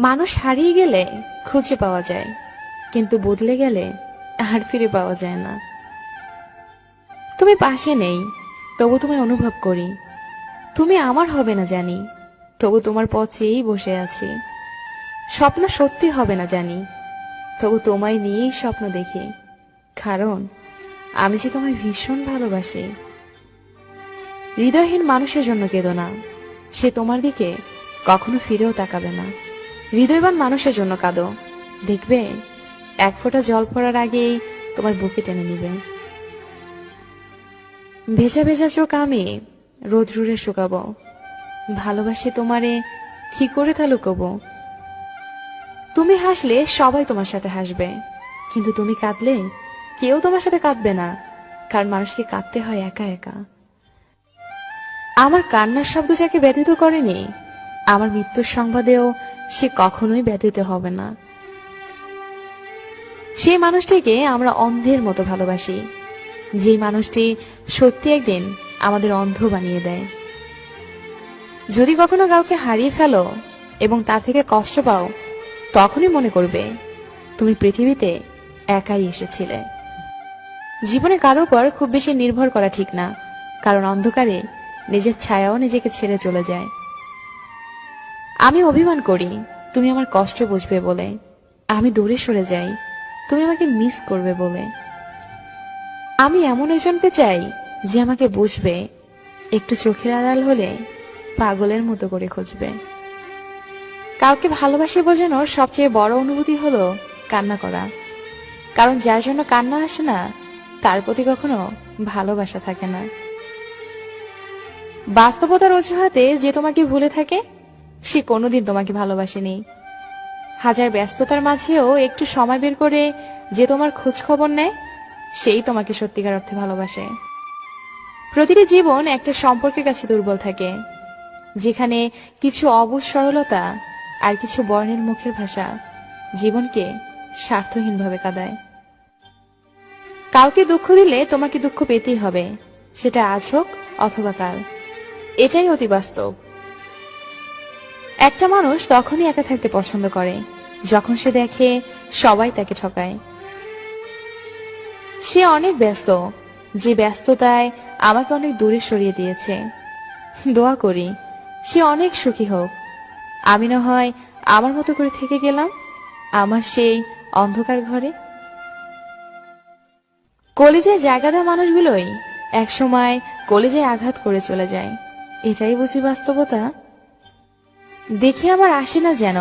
মানুষ হারিয়ে গেলে খুঁজে পাওয়া যায়, কিন্তু বদলে গেলে আর ফিরে পাওয়া যায় না। তুমি পাশে নেই, তবু তোমায় অনুভব করি। তুমি আমার হবে না জানি, তবু তোমার পথ চেয়েই বসে আছি। স্বপ্ন সত্যি হবে না জানি, তবু তোমায় নিয়েই স্বপ্ন দেখি। কারণ আমি যে তোমায় ভীষণ ভালোবাসি। হৃদয়হীন মানুষের জন্য কেঁদো না, সে তোমার দিকে কখনো ফিরেও তাকাবে না। হৃদয়বান মানুষের জন্য কাঁদো, দেখবে এক ফোঁটা জল পড়ার আগেই তোমার বুকে টেনে নিবে। ভেজা ভেজা চোখ আমি রোদ রুড়ে শুকাবো, ভালোবাসি তোমারে কি করে তা লুকোবো। তুমি হাসলে সবাই তোমার সাথে হাসবে, কিন্তু তুমি কাঁদলে কেউ তোমার সাথে কাঁদবে না, কারণ মানুষকে কাঁদতে হয় একা একা। আমার কান্নার শব্দ যাকে ব্যথিত করেনি, আমার মৃত্যুর সংবাদেও সে কখনোই ব্যথিত হবে না। সেই মানুষটিকে আমরা অন্ধের মতো ভালোবাসি, যে মানুষটি সত্যি একদিন আমাদের অন্ধ বানিয়ে দেয়। যদি কখনো কাউকে হারিয়ে ফেলো এবং তার থেকে কষ্ট পাও, তখনই মনে করবে তুমি পৃথিবীতে একাই এসেছিলে। জীবনে কারো উপর খুব বেশি নির্ভর করা ঠিক না, কারণ অন্ধকারে নিজের ছায়াও নিজেকে ছেড়ে চলে যায়। আমি অভিমান করি তুমি আমার কষ্ট বুঝবে বলে, আমি দূরে সরে যাই তুমি আমাকে মিস করবে বলে। আমি এমন একজনকে চাই যে আমাকে বুঝবে, একটু চোখের আড়াল হলে পাগলের মতো করে খুঁজবে। কাউকে ভালোবাসে বোঝানোর সবচেয়ে বড় অনুভূতি হলো কান্না করা, কারণ যার জন্য কান্না আসে না তার প্রতি কখনো ভালোবাসা থাকে না। বাস্তবতার অজুহাতে যে তোমাকে ভুলে থাকে, সে কোনোদিন তোমাকে ভালোবাসেনি। হাজার ব্যস্ততার মাঝেও একটু সময় বের করে যে তোমার খোঁজ খবর নেয়, সেই তোমাকে সত্যিকার অর্থে ভালোবাসে। প্রতিটি জীবন একটা সম্পর্কের কাছে দুর্বল থাকে, যেখানে কিছু অবুঝ সরলতা আর কিছু বর্ণের মুখের ভাষা জীবনকে স্বার্থহীনভাবে কাঁদায়। কাউকে দুঃখ দিলে তোমাকে দুঃখ পেতেই হবে, সেটা আজ হোক অথবা কাল। এটাই অতি বাস্তব। একটা মানুষ তখনই একা থাকতে পছন্দ করে যখন সে দেখে সবাই তাকে ঠকায়। সে অনেক ব্যস্ত, যে ব্যস্ততায় আমাকে অনেক দূরে সরিয়ে দিয়েছে। দোয়া করি সে অনেক সুখী হোক, আমি না হয় আমার মতো করে থেকে গেলাম আমার সেই অন্ধকার ঘরে। কলেজায় জায়গা দেওয়া মানুষগুলোই একসময় কলেজায় আঘাত করে চলে যায়। এটাই বুঝি বাস্তবতা। দেখে আমার আসে না যেন